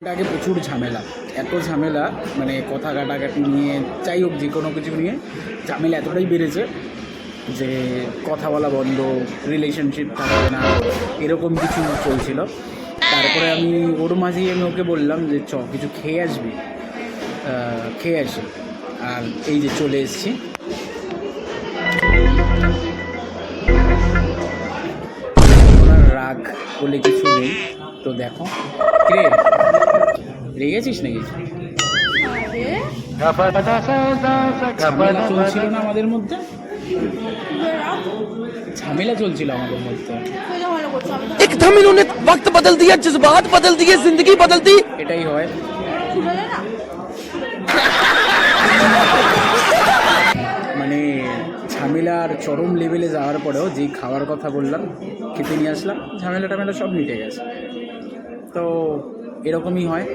আগে প্রচুর ঝামেলা, এত ঝামেলা মানে কথা কাটাকাটি নিয়ে, যাই হোক যে কোনো কিছু নিয়ে ঝামেলা এতটাই বেড়েছে যে কথা বলা বন্ধ, রিলেশনশিপ থাকবে না, এরকম কিছু চলছিল। তারপরে আমি ওর মাঝেই আমি ওকে বললাম যে কিছু খেয়ে আসবি, খেয়ে আসি। আর এই যে চলে এসেছি। ওনার রাগ বলে কিছু নেই, তো দেখো কে রেগেছিস নাকি? ঝামেলা চলছিল না আমাদের মধ্যে, ঝামেলা চলছিল আমাদের মধ্যে। एकदम इन्होंने वक्त बदल दिया, जज्बात बदल दिए, जिंदगी बदल दी। এটাই হয়। মানে ঝামেলার চরম লেভেলে যাওয়ার পরেও যেই খাওয়ার কথা বললাম, খেতে নিয়ে আসলাম, ঝামেলা টামেলা সব মিটে গেছে। তো এরকমই হয়।